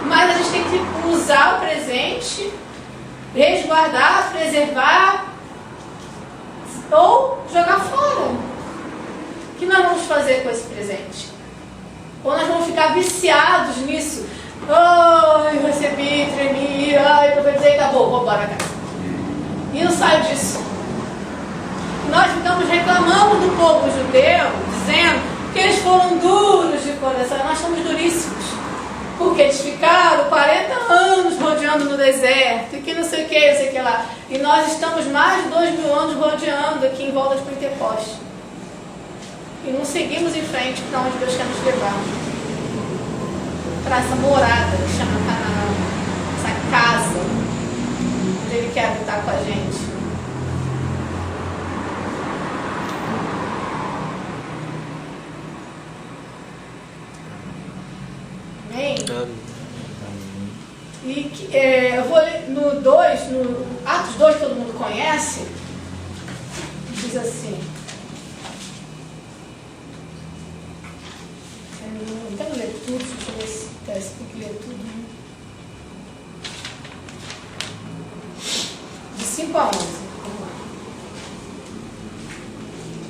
Speaker 1: Mas a gente tem que usar o presente, resguardar, preservar ou jogar fora. O que nós vamos fazer com esse presente? Ou nós vamos ficar viciados nisso? Eu recebi, tremi, profetizei, acabou, vou embora, cara. E não saio disso. Nós ficamos reclamando do povo judeu, dizendo que eles foram duros de coração. Nós somos duríssimos. Porque eles ficaram 40 anos rodeando no deserto, e que não sei o que lá. E nós estamos mais de 2000 anos rodeando aqui em volta de Pentecostes. E não seguimos em frente para onde Deus quer nos levar. Para essa morada que chama Canaã. Essa casa onde Ele quer habitar com a gente. Amém? E eu vou ler no 2, no Atos 2, que todo mundo conhece, diz assim. Eu não quero ler tudo, deixa eu ver se tem que ler tudo. De 5 a 11. Vamos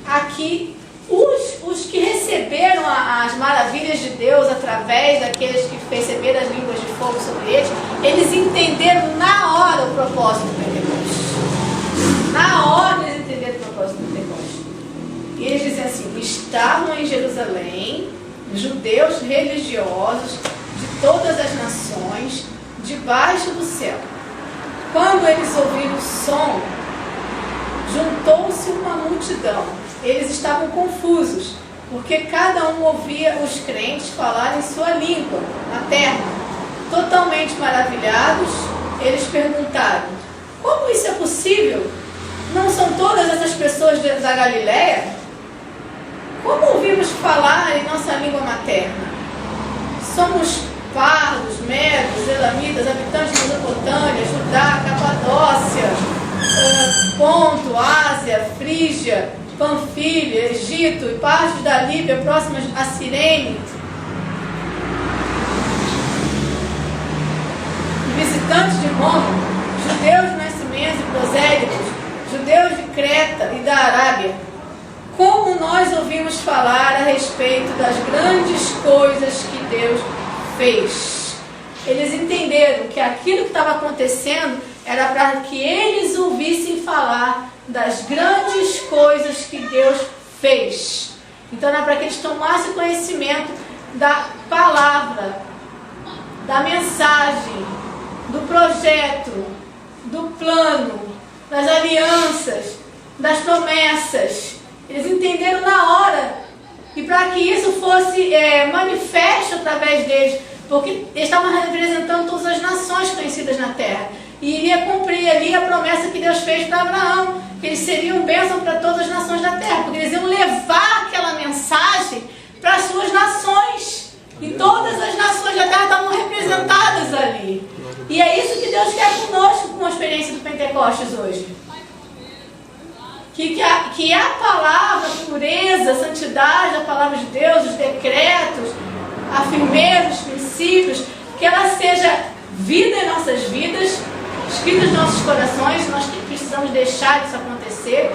Speaker 1: lá. Aqui, os que receberam as maravilhas de Deus através daqueles que receberam as línguas de fogo sobre eles entenderam na hora o propósito do Pentecostes. Na hora eles entenderam o propósito do Pentecostes. E eles dizem assim: estavam em Jerusalém judeus religiosos de todas as nações debaixo do céu. Quando eles ouviram o som, juntou-se uma multidão. Eles estavam confusos, porque cada um ouvia os crentes falar em sua língua, na terra. Totalmente maravilhados, eles perguntaram: como isso é possível? Não são todas essas pessoas da Galileia? Como ouvimos falar em nossa língua materna? Somos pardos, medos, elamitas, habitantes de Mesopotâmia, Judá, Capadócia, Ponto, Ásia, Frígia, Panfilha, Egito e partes da Líbia próximas a Cirene, visitantes de Roma, judeus de nascimento e prosélitos, judeus de Creta e da Arábia. Como nós ouvimos falar a respeito das grandes coisas que Deus fez. Eles entenderam que aquilo que estava acontecendo era para que eles ouvissem falar das grandes coisas que Deus fez. Então era para que eles tomassem conhecimento da palavra, da mensagem, do projeto, do plano, das alianças, das promessas. Eles entenderam na hora. E para que isso fosse manifesto através deles, porque eles estavam representando todas as nações conhecidas na terra. E iria cumprir ali a promessa que Deus fez para Abraão, que eles seriam bênção para todas as nações da terra, porque eles iam levar aquela mensagem para as suas nações. E todas as nações da terra estavam representadas ali. E é isso que Deus quer conosco com a experiência do Pentecostes hoje. Que a palavra, a pureza, a santidade, a palavra de Deus, os decretos, a firmeza, os princípios, que ela seja vida em nossas vidas, escrita nos nossos corações. Nós precisamos deixar isso acontecer,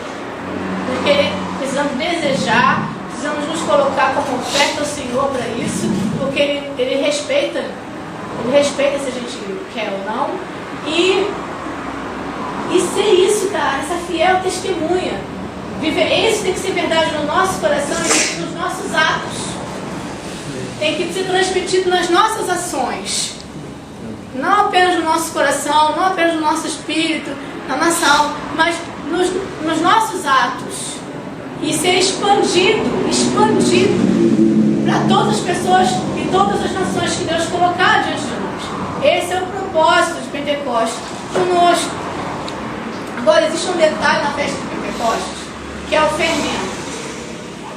Speaker 1: porque precisamos desejar, precisamos nos colocar como oferta ao Senhor para isso, porque Ele respeita se a gente quer ou não. E ser isso, cara, essa fiel testemunha. Isso tem que ser verdade no nosso coração e nos nossos atos. Tem que ser transmitido nas nossas ações. Não apenas no nosso coração, não apenas no nosso espírito, na nossa alma, mas nos nossos atos. E ser expandido para todas as pessoas e todas as nações que Deus colocar diante de nós. Esse é o propósito de Pentecostes conosco. Agora, existe um detalhe na festa de Pentecostes, que é o fermento.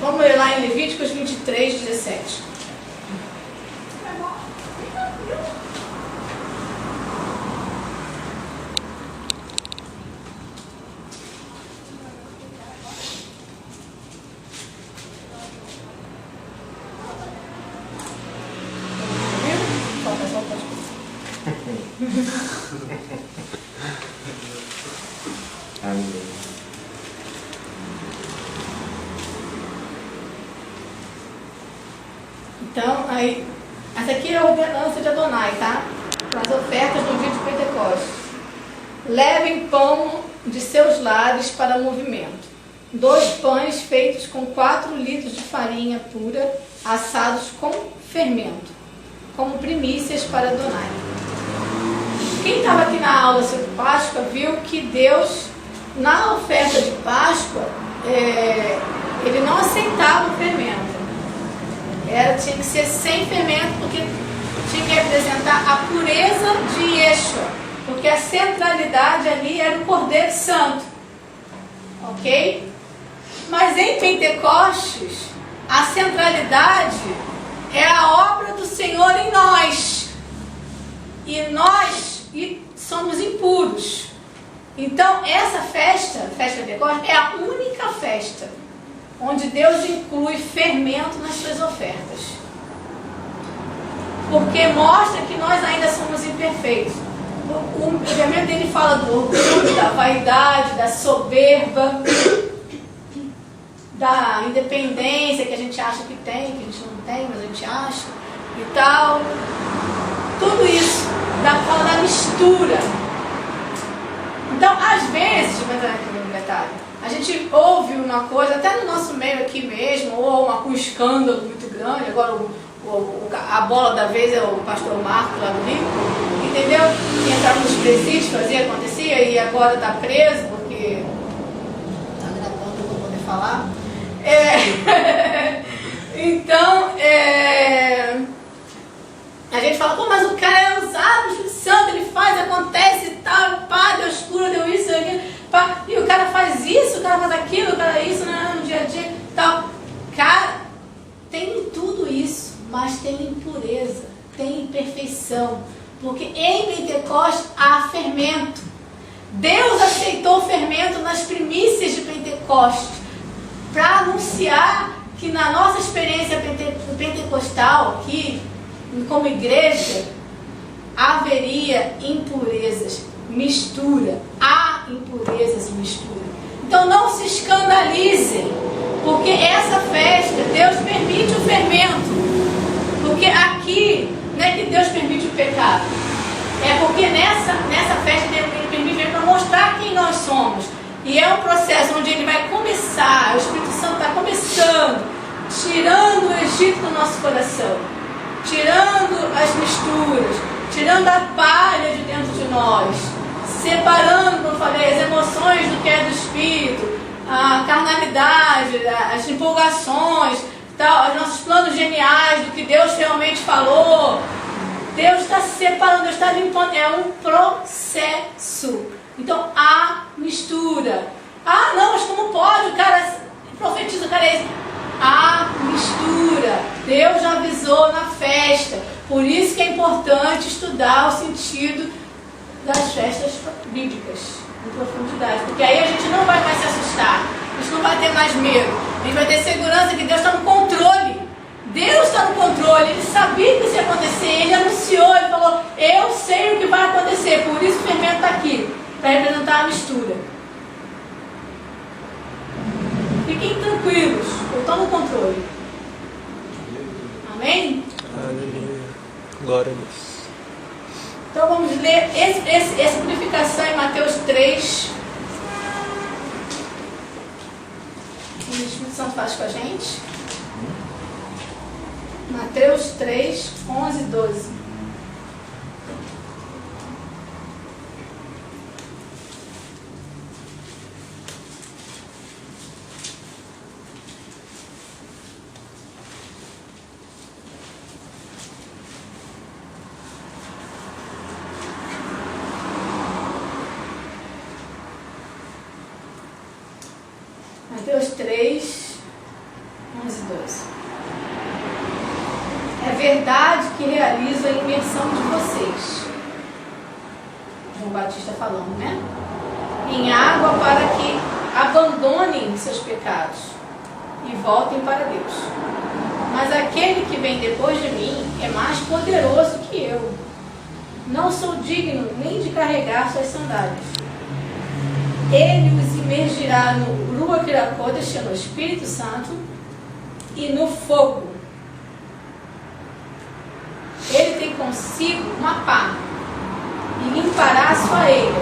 Speaker 1: Vamos ler lá em Levíticos 23, 17. Então, aí, essa aqui é a ordenança de Adonai, tá? Para as ofertas no dia de Pentecostes. Levem pão de seus lares para o movimento. 2 pães feitos com 4 litros de farinha pura, assados com fermento, como primícias para Adonai. Quem estava aqui na aula sobre Páscoa viu que Deus, na oferta de Páscoa, Ele não aceitava o fermento. Tinha que ser sem fermento, porque tinha que representar a pureza de Yeshua, porque a centralidade ali era o Cordeiro Santo, ok? Mas em Pentecostes, a centralidade é a obra do Senhor em nós, e nós somos impuros. Então essa festa de Pentecostes, é a única festa onde Deus inclui fermento nas suas ofertas. Porque mostra que nós ainda somos imperfeitos. O fermento dele fala do orgulho, da vaidade, da soberba, da independência que a gente acha que tem, que a gente não tem, mas a gente acha, e tal. Tudo isso fala da mistura. Então, às vezes, mas aqui no detalhe, a gente ouve uma coisa, até no nosso meio aqui mesmo, ou um escândalo muito grande. Agora a bola da vez é o pastor Marco lá do Rio, entendeu? Que entrava nos presídios, acontecia, e agora está preso, porque está gravando, não vou poder falar. Então, a gente fala, pô, mas o cara é usado, o Espírito Santo, ele faz, acontece e tal, pá, Deus cura, deu isso, aquilo, pá, e o cara faz isso, o cara faz aquilo, o cara isso, no dia a dia, tal. Cara, tem tudo isso, mas tem impureza, tem imperfeição, porque em Pentecostes há fermento. Deus aceitou o fermento nas primícias de Pentecostes, para anunciar que na nossa experiência pentecostal aqui, como igreja, haveria impurezas, mistura, há impurezas e mistura. Então não se escandalizem, porque essa festa, Deus permite o fermento, porque aqui não é que Deus permite o pecado, é porque nessa festa Ele permite para mostrar quem nós somos. E é um processo onde Ele vai começar, o Espírito Santo está começando, tirando o Egito do nosso coração, tirando as misturas, tirando a palha de dentro de nós, separando, como eu falei, as emoções do que é do Espírito, a carnalidade, as empolgações, tal, os nossos planos geniais do que Deus realmente falou. Deus está separando, Deus está limpando, é um processo. Então há mistura. Ah, não, mas como pode? O cara profetiza, o cara é esse. Há mistura. Deus já avisou na festa. Por isso que é importante estudar o sentido das festas bíblicas em profundidade. Porque aí a gente não vai mais se assustar. A gente não vai ter mais medo. A gente vai ter segurança que Deus está no controle. Deus está no controle. Ele sabia que isso ia acontecer. Ele anunciou, ele falou, eu sei o que vai acontecer. Por isso o fermento está aqui, para representar a mistura. Fiquem tranquilos, eu estou no controle.
Speaker 4: Glória a Deus.
Speaker 1: Então vamos ler essa purificação em Mateus 3. O Espírito Santo faz com a gente. Mateus 3, 11 e 12. Mateus 3, 11 e 12. É verdade que realizo a imersão de vocês. João Batista falando, né? Em água para que abandonem seus pecados e voltem para Deus. Mas aquele que vem depois de mim é mais poderoso que eu. Não sou digno nem de carregar suas sandálias. Ele os imergirá no Ruach HaKodesh, no Espírito Santo, e no fogo. Ele tem consigo uma pá e limpará a sua eira,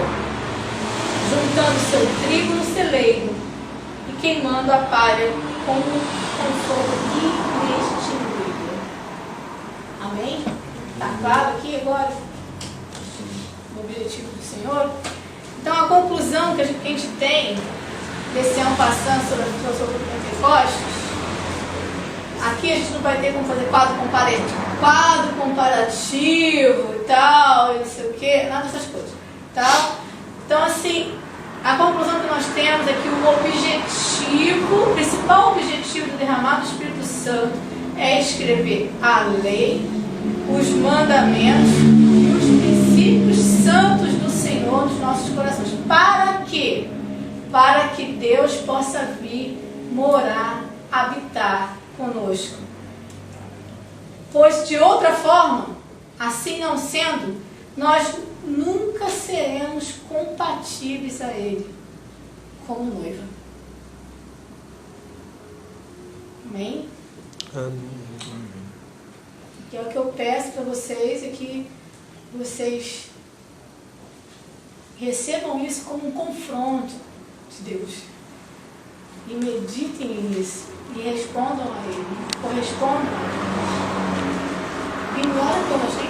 Speaker 1: juntando seu trigo no celeiro e queimando a palha com fogo inextinguível. Amém? Está claro aqui agora o objetivo do Senhor? Então a conclusão que a gente tem desse ano passando sobre o Pentecostes, aqui a gente não vai ter como fazer quadro comparativo e tal, e não sei o que, nada dessas coisas. Tal. Então assim, a conclusão que nós temos é que o principal objetivo do derramado do Espírito Santo é escrever a lei, os mandamentos e os princípios santos do Senhor nos nossos corações. Para quê? Para que Deus possa vir morar, habitar conosco. Pois de outra forma, assim não sendo, nós nunca seremos compatíveis a Ele como noiva. Amém?
Speaker 4: Amém.
Speaker 1: Que é o que eu peço para vocês, é que vocês recebam isso como um confronto de Deus. E meditem nisso. E respondam a Ele. Correspondam a Ele. E ora pela gente.